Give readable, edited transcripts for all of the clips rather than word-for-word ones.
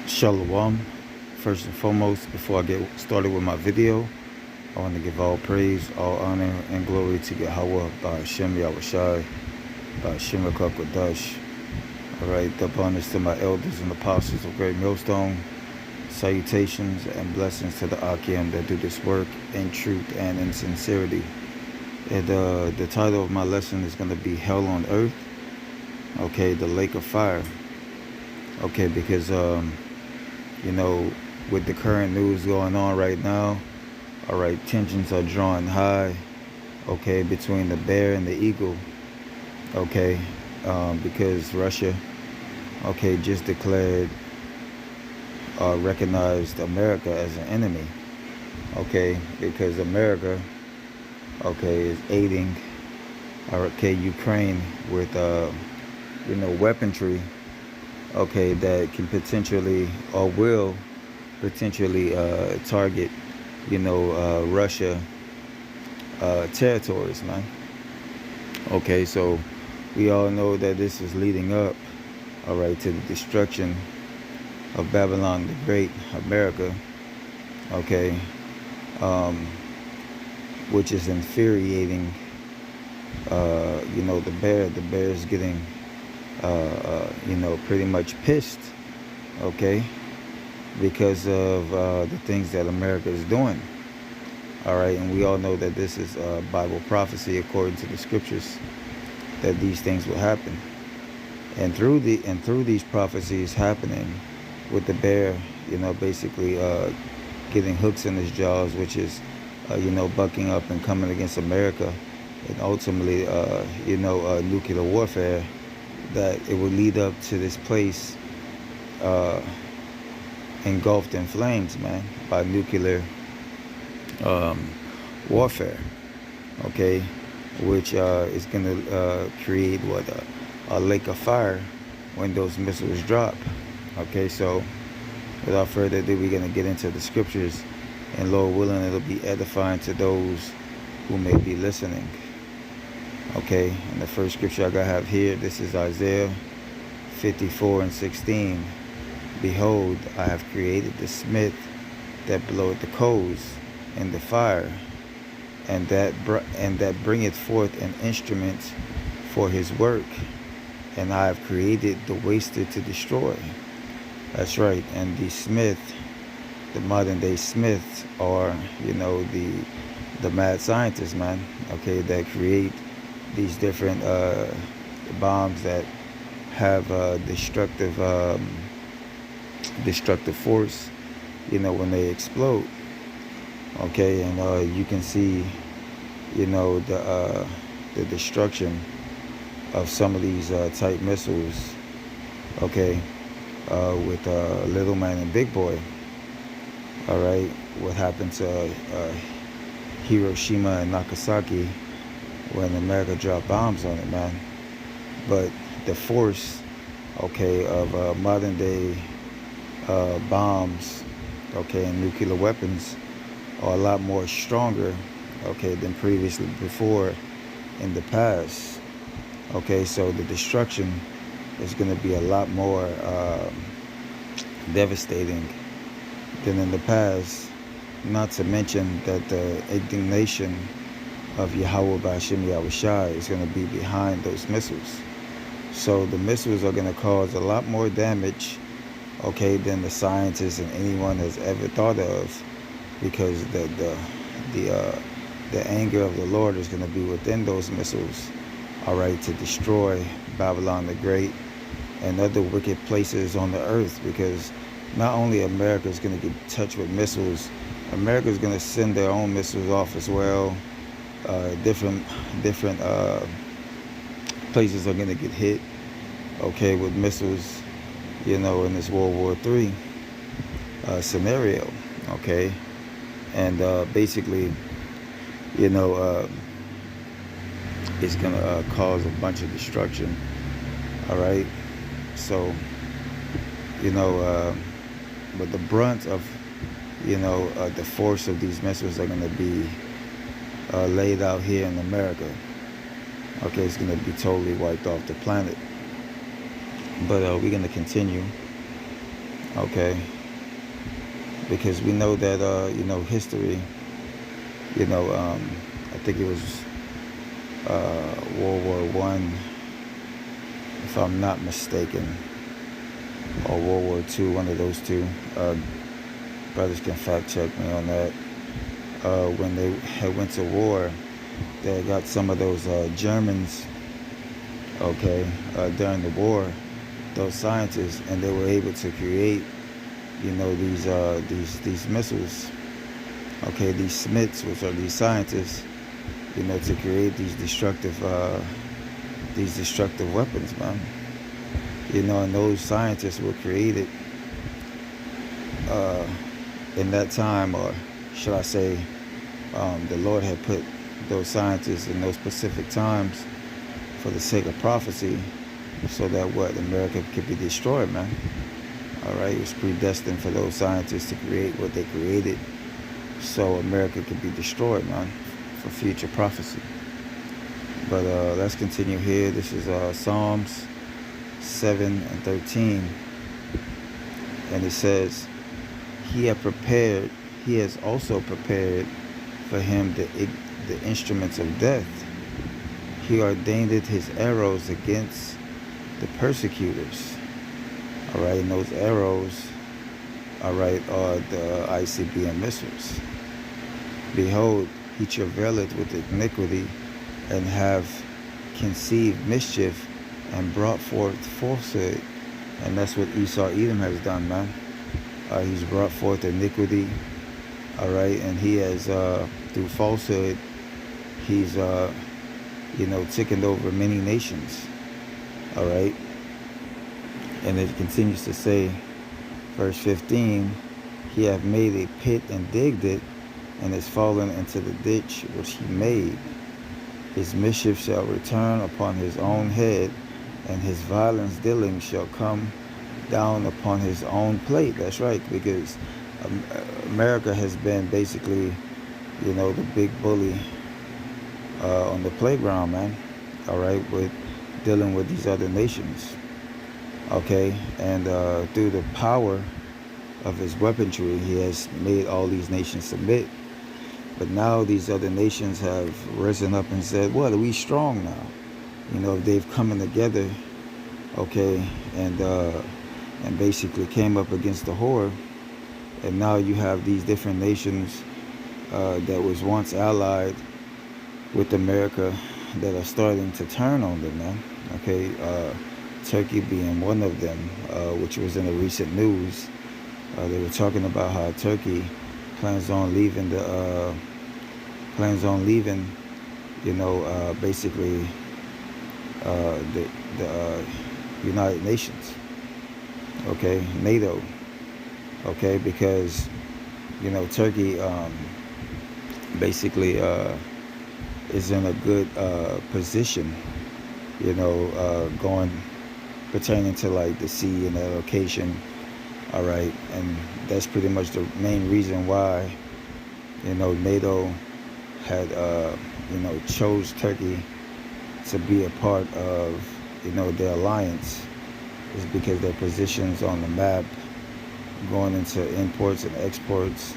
Shalom. First and foremost, before I get started with my video, I want to give all praise, all honor, and glory to Yahweh by Hashem Yahushai, by Hashem Kodash. Alright, the bonus to my elders and apostles of Great Millstone. Salutations and blessings to the Akim that do this work in truth and in sincerity. And the title of my lesson is going to be Hell on Earth. Okay, the lake of fire. Okay, because with the current news going on right now, all right, tensions are drawing high, okay, between the bear and the eagle, okay, because Russia, okay, just declared, recognized America as an enemy, okay, because America, okay, is aiding, okay, Ukraine with, weaponry, okay, that can potentially or will potentially target, Russia territories, man. Okay, so we all know that this is leading up, all right, to the destruction of Babylon the Great, America, okay, which is infuriating, the bear. The bear is getting pretty much pissed, okay, because of the things that America is doing. All right, and we all know that this is Bible prophecy according to the scriptures, that these things will happen. And through these prophecies happening with the bear, basically getting hooks in his jaws, which is bucking up and coming against America, and ultimately nuclear warfare, that it will lead up to this place engulfed in flames, man, by nuclear warfare, okay, which is going to create a lake of fire when those missiles drop. Okay, so without further ado, we're going to get into the scriptures, and Lord willing, it'll be edifying to those who may be listening. Okay, and the first scripture I have here, this is Isaiah 54:16. Behold, I have created the smith that bloweth the coals in the fire, and that bringeth forth an instrument for his work, and I have created the waster to destroy. That's right, and the smith, the modern day smiths, are the mad scientists, man. Okay, that create these different bombs that have destructive force, when they explode. Okay, and you can see, the destruction of some of these type missiles. Okay, with Little Man and Big Boy. All right, what happened to Hiroshima and Nagasaki when America dropped bombs on it, man. But the force, okay, of modern day bombs, okay, and nuclear weapons are a lot more stronger, okay, than previously before in the past. Okay, so the destruction is going to be a lot more devastating than in the past. Not to mention that the indignation of Yahweh by Hashem Yahushai is going to be behind those missiles. So the missiles are going to cause a lot more damage, okay, than the scientists and anyone has ever thought of, because the anger of the Lord is going to be within those missiles, all right, to destroy Babylon the Great and other wicked places on the earth. Because not only America is going to get touched with missiles, America is going to send their own missiles off as well. Different places are going to get hit, okay, with missiles, in this World War III scenario, okay, and basically, it's going to cause a bunch of destruction, all right. So, but the brunt of, the force of these missiles are going to be laid out here in America. Okay, it's going to be totally wiped off the planet. But we're going to continue. Okay, because we know that history. I think it was World War I, if I'm not mistaken, or World War II, one of those two. Brothers can fact check me on that. When they had went to war, they got some of those Germans, okay, during the war, those scientists, and they were able to create, these missiles. Okay, these Smiths, which are these scientists, to create these destructive weapons, man. And those scientists were created uh, in that time, or should I say, the Lord had put those scientists in those specific times for the sake of prophecy, so that America could be destroyed, man. All right, it was predestined for those scientists to create what they created, so America could be destroyed, man, for future prophecy. But let's continue here. This is Psalms 7:13, and it says, He has also prepared for him the instruments of death. He ordained his arrows against the persecutors. All right, and those arrows, all right, are the ICBM missiles. Behold, he travaileth with iniquity, and have conceived mischief, and brought forth falsehood. And that's what Esau Edom has done, man. He's brought forth iniquity, all right, and he has, through falsehood, he's, taken over many nations, all right. And it continues to say, verse 15, he hath made a pit and digged it, and is fallen into the ditch which he made. His mischief shall return upon his own head, and his violence dealing shall come down upon his own plate. That's right, because America has been basically, the big bully on the playground, man. All right, with dealing with these other nations. Okay, and through the power of his weaponry, he has made all these nations submit. But now these other nations have risen up and said, "What, are we strong now?" They've coming together, okay, and basically came up against the horde. And now you have these different nations that was once allied with America that are starting to turn on them, man. Okay, Turkey being one of them, which was in the recent news. They were talking about how Turkey plans on leaving basically the United Nations, okay, NATO, okay, because Turkey basically is in a good position, going pertaining to like the sea and the location. All right, and that's pretty much the main reason why NATO had chose Turkey to be a part of their alliance, is because their positions on the map going into imports and exports,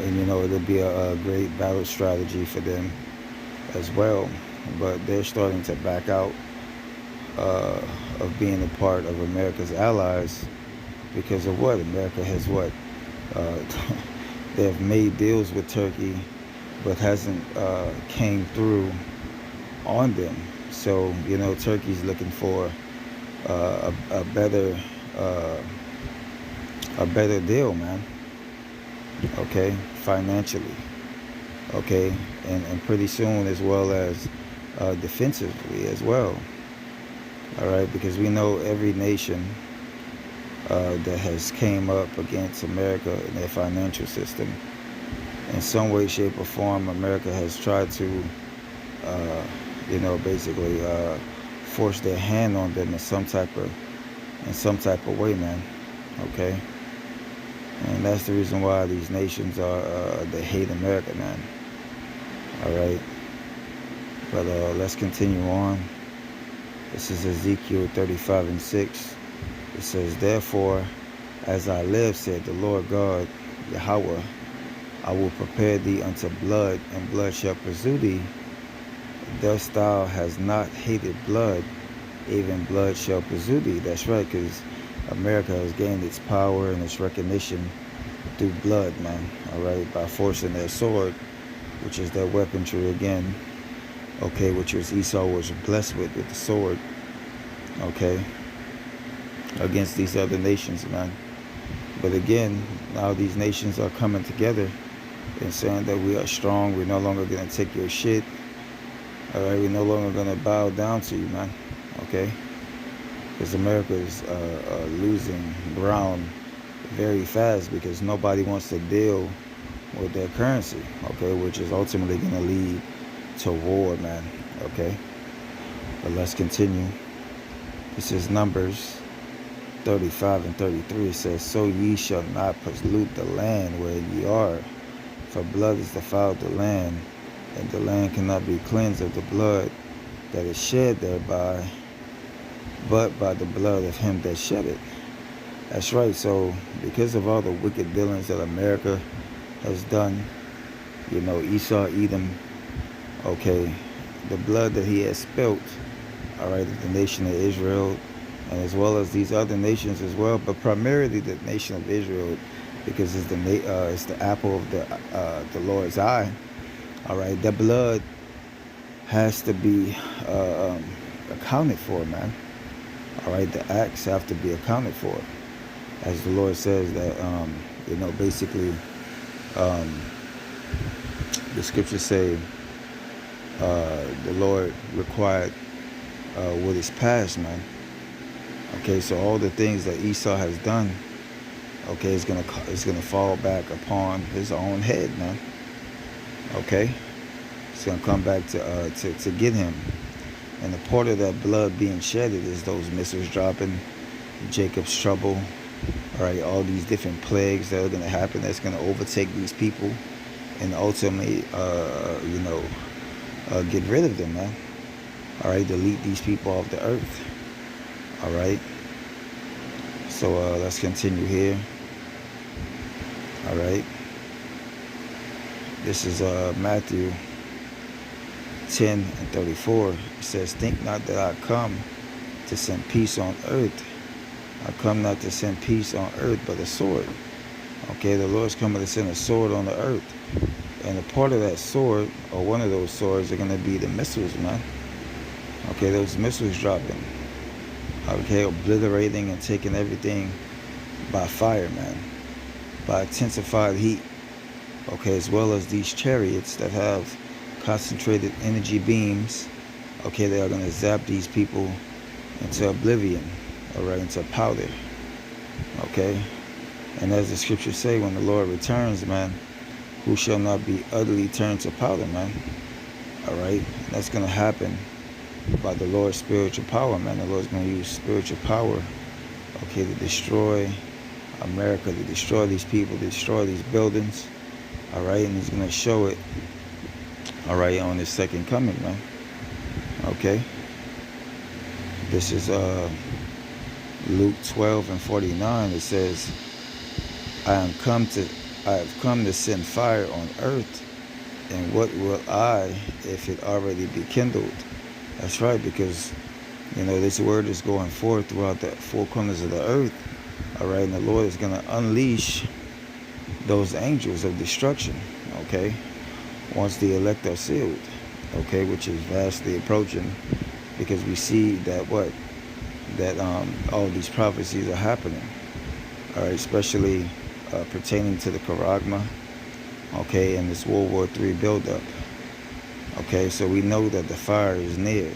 and it'll be a great battle strategy for them as well. But they're starting to back out of being a part of America's allies because of what America has they have made deals with Turkey, but hasn't came through on them. So Turkey's looking for a better deal, man. Okay, financially. Okay, and pretty soon, as well as defensively as well. All right, because we know every nation that has came up against America and their financial system, in some way, shape, or form, America has tried to, basically force their hand on them in some type of way, man. Okay, and that's the reason why these nations they hate America, man. All right, but let's continue on. This is Ezekiel 35:6. It says, "Therefore As I live, said the Lord God, Yahweh, I will prepare thee unto blood, and blood shall pursue thee. Thus thou hast not hated blood, even blood shall pursue thee. That's right, because America has gained its power and its recognition through blood, man. All right, by forcing their sword, which is their weaponry again. Okay, which was Esau was blessed with the sword. Okay, against these other nations, man. But again, now these nations are coming together and saying that we are strong. We're no longer going to take your shit. All right, we're no longer going to bow down to you, man. Okay, because America is losing ground very fast because nobody wants to deal with their currency. Okay, which is ultimately going to lead to war, man. Okay, but let's continue. This is Numbers 35 and 33. It says, so ye shall not pollute the land where ye are, for blood is defiled the land, and the land cannot be cleansed of the blood that is shed thereby, but by the blood of him that shed it. That's right. So because of all the wicked dealings that America has done, you know, Esau, Edom, okay, the blood that he has spilt, all right, of the nation of Israel, and as well as these other nations as well, but primarily the nation of Israel, because it's the apple of the Lord's eye. All right, that blood has to be accounted for, man. All right, the acts have to be accounted for, as the Lord says that you know, basically the scriptures say the Lord required what is past, man. Okay, so all the things that Esau has done, okay, it's gonna fall back upon his own head, man. Okay, it's gonna come back to get him, and a part of that blood being shedded is those missiles dropping, Jacob's trouble, all right, all these different plagues that are gonna happen. That's gonna overtake these people, and ultimately, you know, get rid of them, man. All right, delete these people off the earth. All right, so let's continue here. All right, this is Matthew 10 and 34. It says, think not that I come to send peace on earth. I come not to send peace on earth, but a sword. Okay, the Lord's coming to send a sword on the earth. And a part of that sword, or one of those swords, are going to be the missiles, man. Okay, those missiles dropping. Okay, obliterating and taking everything by fire, man. By intensified heat. Okay, as well as these chariots that have concentrated energy beams. Okay, they are going to zap these people into oblivion. All right, into powder. Okay, and as the scriptures say, when the Lord returns, man, who shall not be utterly turned to powder, man? All right, that's going to happen by the Lord's spiritual power, man. The Lord's going to use spiritual power, okay, to destroy America, to destroy these people, to destroy these buildings, all right, and he's going to show it, all right, on his second coming, man. Okay, this is Luke 12 and 49. It says, I have come to send fire on earth, and what will I if it already be kindled? That's right, because, you know, this word is going forth throughout the four corners of the earth. All right, and the Lord is going to unleash those angels of destruction, okay, once the elect are sealed, okay, which is vastly approaching, because we see that all these prophecies are happening, all right, especially pertaining to the Charagma, okay, and this World War III buildup. Okay, so we know that the fire is near.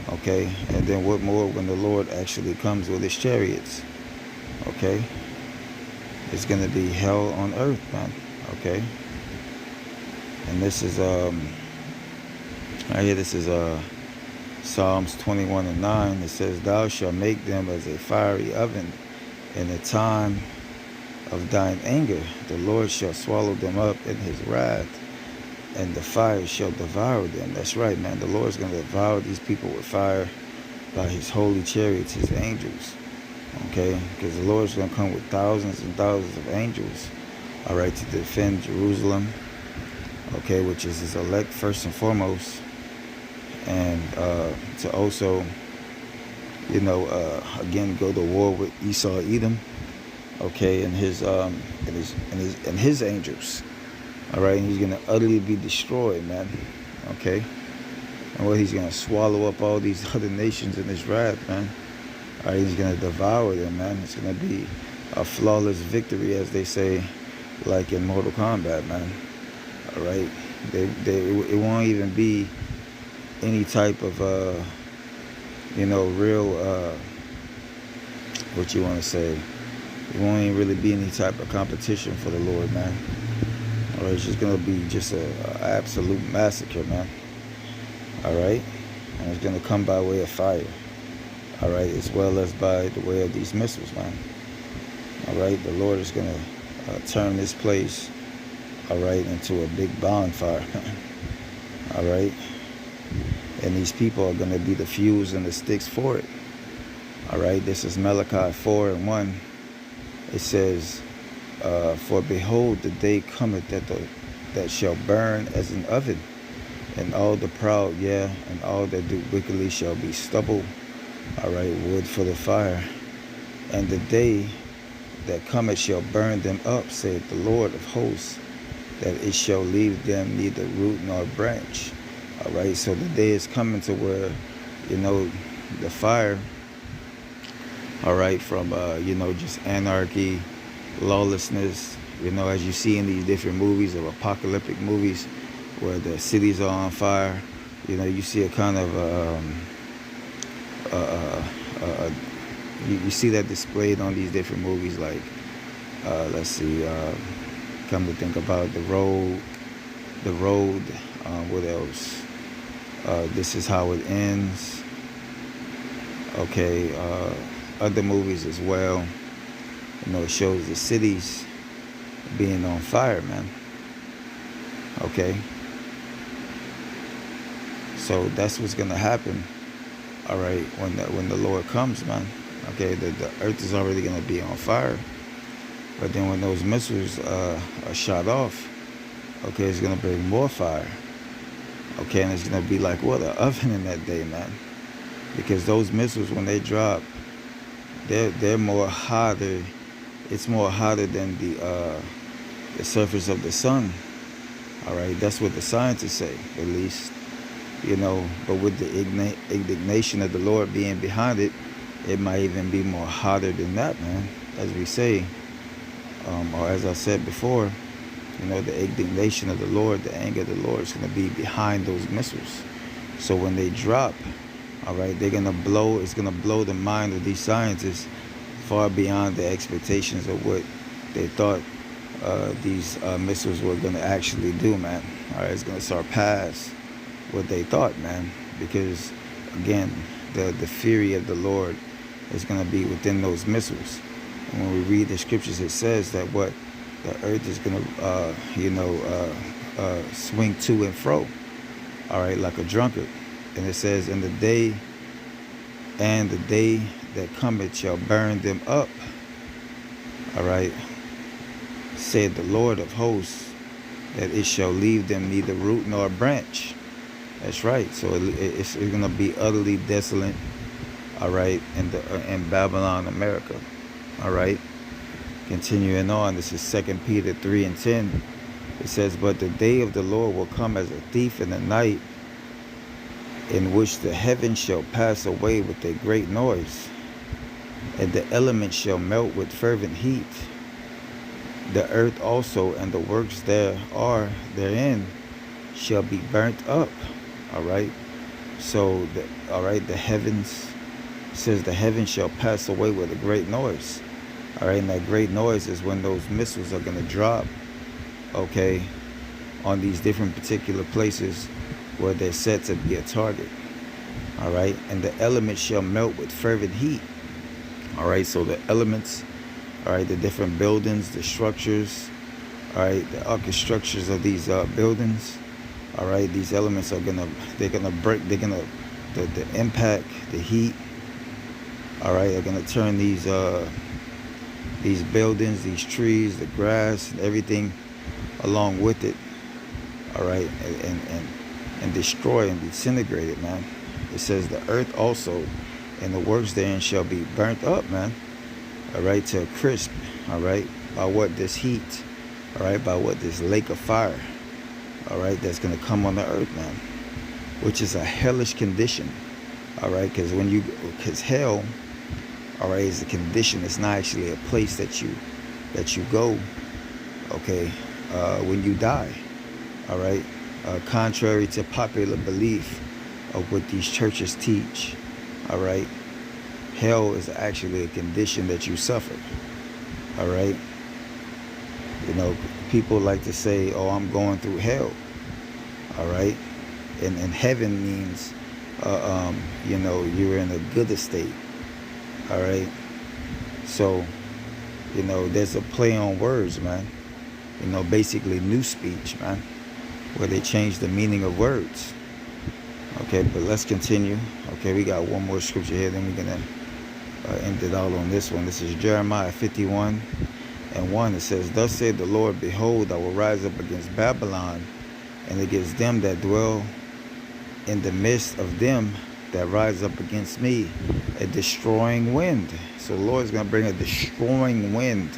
Okay, and then what more when the Lord actually comes with his chariots? Okay, it's going to be hell on earth, man. Okay, and this is right here, this is Psalms 21 and 9. It says, thou shalt make them as a fiery oven in the time of thine anger. The Lord shall swallow them up in his wrath, and the fire shall devour them. That's right, man. The Lord's going to devour these people with fire by his holy chariots, his angels. Okay, because the Lord's going to come with thousands and thousands of angels, all right, to defend Jerusalem, okay, which is his elect first and foremost, and to also, again, go to war with Esau, Edom, okay, and his angels, all right, and he's going to utterly be destroyed, man, okay, and he's going to swallow up all these other nations in his wrath, man. All right, he's going to devour them, man. It's going to be a flawless victory, as they say, like in Mortal Kombat, man. All right, it won't even be any type of, real, what you want to say. It won't even really be any type of competition for the Lord, man. All right, it's just going to be just a absolute massacre, man. All right, and it's going to come by way of fire. All right, as well as by the way of these missiles, man. All right, the Lord is going to turn this place, all right, into a big bonfire, man. All right, and these people are going to be the fuse and the sticks for it. All right, this is Malachi 4:1. It says, "For behold, the day cometh that shall burn as an oven, and all the proud, and all that do wickedly shall be stubble. All right, wood for the fire. And the day that cometh shall burn them up, saith the Lord of hosts, that it shall leave them neither root nor branch." All right, so the day is coming to where, the fire, all right, from, just anarchy, lawlessness, as you see in these different movies of apocalyptic movies where the cities are on fire, you see a kind of, you see that displayed on these different movies, like let's see, come to think about the road, what else, This Is How It Ends, okay, other movies as well, it shows the cities being on fire, man. Okay, so that's what's gonna happen. All right, when the Lord comes, man. Okay, the earth is already gonna be on fire, but then when those missiles are shot off, okay, it's gonna bring more fire. Okay, and it's gonna be like what, an oven in that day, man. Because those missiles, when they drop, they're more hotter. It's more hotter than the surface of the sun. All right, that's what the scientists say, at least. But with the indignation of the Lord being behind it, it might even be more hotter than that, man. As we say, or as I said before, the indignation of the Lord, the anger of the Lord is going to be behind those missiles. So when they drop, all right, it's going to blow the mind of these scientists far beyond the expectations of what they thought these missiles were going to actually do, man. All right, it's going to surpass what they thought, man, because again, the fury of the Lord is going to be within those missiles. And when we read the scriptures, it says that the earth is going to swing to and fro, all right, like a drunkard. And it says, and the day that cometh shall burn them up, all right, said the Lord of hosts, that it shall leave them neither root nor branch. That's right. So it's going to be utterly desolate, all right, in Babylon, America, all right. Continuing on, this is 2 Peter 3:10. It says, "But the day of the Lord will come as a thief in the night, in which the heavens shall pass away with a great noise, and the elements shall melt with fervent heat. The earth also and the works there are therein shall be burnt up." All right. So the heavens, says the heavens shall pass away with a great noise. All right, and that great noise is when those missiles are going to drop, okay, on these different particular places where they're set to be a target. All right, and the elements shall melt with fervent heat. All right, so the elements, all right, the different buildings, the structures, all right, the architectures of these buildings, all right, these elements are the impact, the heat, All right, they're gonna turn these buildings, these trees, the grass, and everything along with it. All right, and destroy and disintegrate it, man. It says the earth also and the works therein shall be burnt up, man. All right, to a crisp. All right, by what? This heat. All right, by what? This lake of fire. All right, that's gonna come on the earth, man, which is a hellish condition. All right, because hell, all right, is a condition. It's not actually a place that you go. Okay, when you die. All right, contrary to popular belief of what these churches teach. All right, hell is actually a condition that you suffer. All right, you know, people like to say, "Oh, I'm going through hell." All right, and heaven means, you know, you're in a good estate. All right, so, you know, there's a play on words, man. You know, basically new speech, man, where they change the meaning of words. Okay, but let's continue. Okay, we got one more scripture here, then we're gonna end it out on this one. This is Jeremiah 51:1. It says, "Thus said the Lord, behold, I will rise up against Babylon, and against them that dwell in the midst of them that rise up against me, a destroying wind." So the Lord is going to bring a destroying wind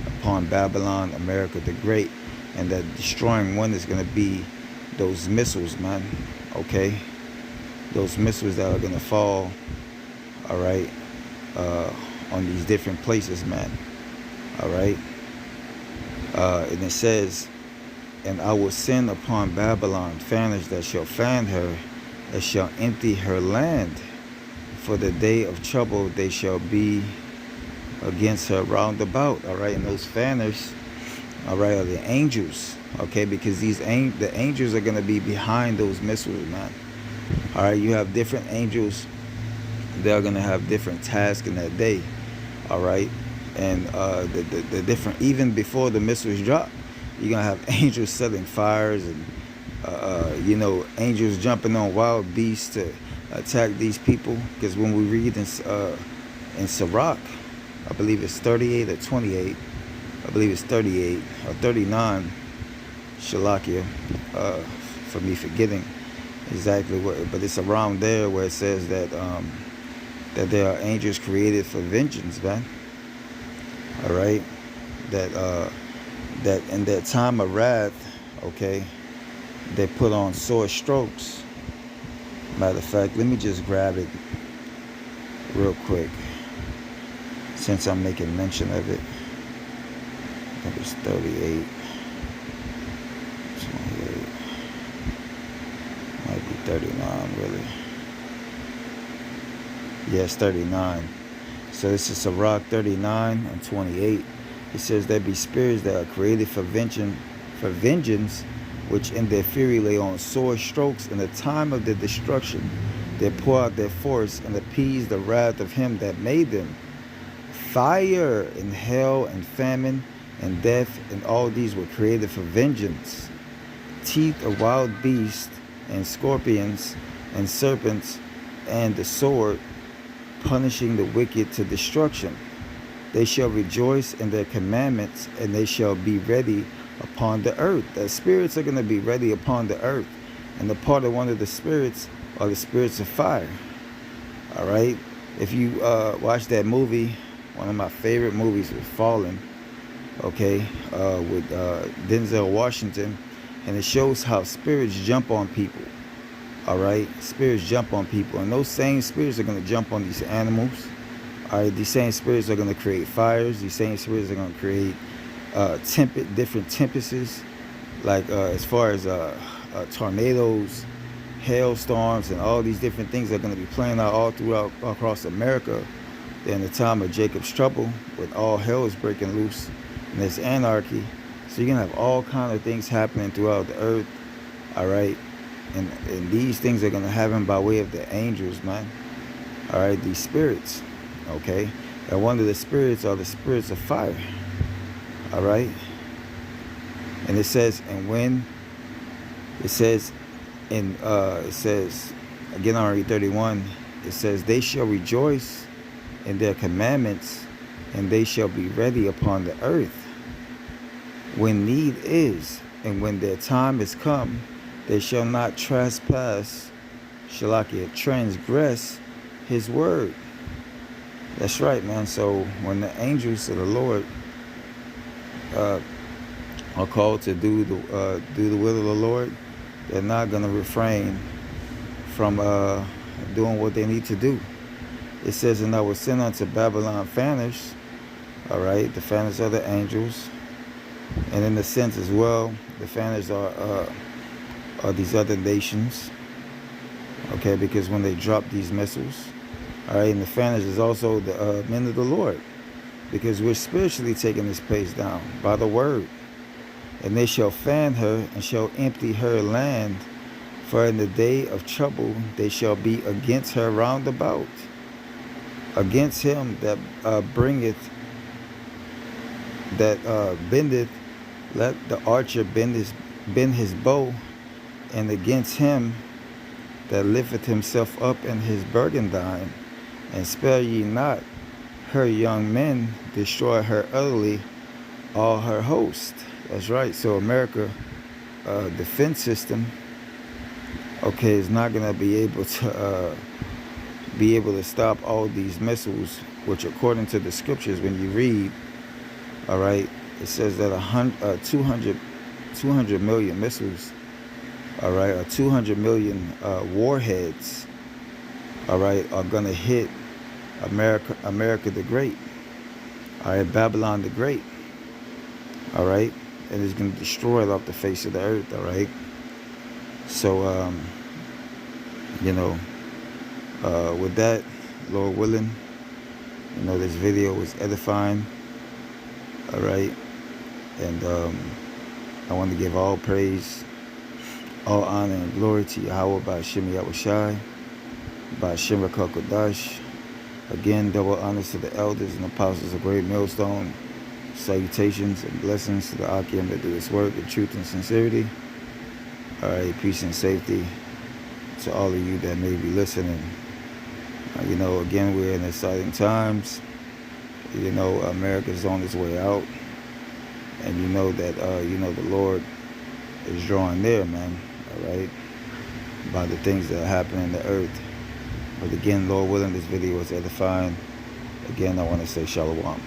upon Babylon, America the Great. And that destroying wind is going to be those missiles, man. Okay? Those missiles that are going to fall, all right, on these different places, man. All right? And it says, "And I will send upon Babylon fanners that shall fan her, that shall empty her land. For the day of trouble they shall be against her round about." All right, and those fanners, all right, are the angels. Okay, because the angels are going to be behind those missiles, man. All right, you have different angels. They're going to have different tasks in that day. All right, and the different, even before the missiles drop, you're going to have angels setting fires and you know, angels jumping on wild beasts to attack these people. Because when we read in Sirach, I believe it's 38 or 28. I believe it's 38 or 39. Shalakia, for me forgetting exactly what, but it's around there where it says that that there are angels created for vengeance, man. All right, that in that time of wrath, okay, they put on sore strokes. Matter of fact, let me just grab it real quick, since I'm making mention of it. I think it's 38, 28, might be 39, really. Yes, 39. So this is Sirach 39:28. It says, "There be spirits that are created for vengeance, which in their fury lay on sore strokes in the time of their destruction. They pour out their force and appease the wrath of him that made them. Fire and hell and famine and death, and all these were created for vengeance. Teeth of wild beasts and scorpions and serpents and the sword, punishing the wicked to destruction. They shall rejoice in their commandments, and they shall be ready upon the earth." The spirits are going to be ready upon the earth. And the part of one of the spirits are the spirits of fire. All right? If you watch that movie, one of my favorite movies was Fallen, okay, with Denzel Washington. And it shows how spirits jump on people. All right? Spirits jump on people. And those same spirits are going to jump on these animals. All right? These same spirits are going to create fires. These same spirits are going to create different tempests, like as far as tornadoes, hailstorms, and all these different things are going to be playing out all across America. In the time of Jacob's trouble, when all hell is breaking loose and there's anarchy. So you're going to have all kind of things happening throughout the earth. All right? And these things are going to happen by way of the angels, man. All right? These spirits. Okay? And one of the spirits are the spirits of fire. All right? And it says, and when it says again, I read 31, it says, "They shall rejoice in their commandments, and they shall be ready upon the earth when need is, and when their time is come, they shall not trespass, shalakia, transgress his word. That's right, man. So when the angels of the Lord are called to do the will of the Lord, they're not going to refrain from doing what they need to do. It says, and I will send unto Babylon fanners, all right, the fanners are the angels. And in a sense as well, the fanners are these other nations, okay, because when they drop these missiles, all right, and the fanners is also the men of the Lord, because we're spiritually taking this place down by the word. And they shall fan her and shall empty her land, for in the day of trouble they shall be against her round about. Against him that bendeth, let the archer bend his bow, and against him that lifteth himself up in his burgundy, and spare ye not her young men, destroy her utterly, all her host. That's right. So America defense system, okay, is not going to be able to stop all these missiles, which according to the scriptures, when you read, all right, it says that 200 million missiles, all right, or 200 million warheads, all right, are going to hit America the Great, all right, Babylon the Great, all right, and it's going to destroy it off the face of the earth, all right. So, with that, Lord willing, this video was edifying, all right, and I want to give all praise, all honor and glory to Yahweh Ba'Shem Yahushai, Ba'Shem Kodash. Again, double honors to the elders and apostles of Great Millstone. Salutations and blessings to the Akim that do this work in truth and sincerity. All right, peace and safety to all of you that may be listening. Again, we're in exciting times. America's on its way out. And you know that, the Lord is drawing near, man, all right, by the things that happen in the earth. But again, Lord willing, this video was edifying. Again, I want to say shalom.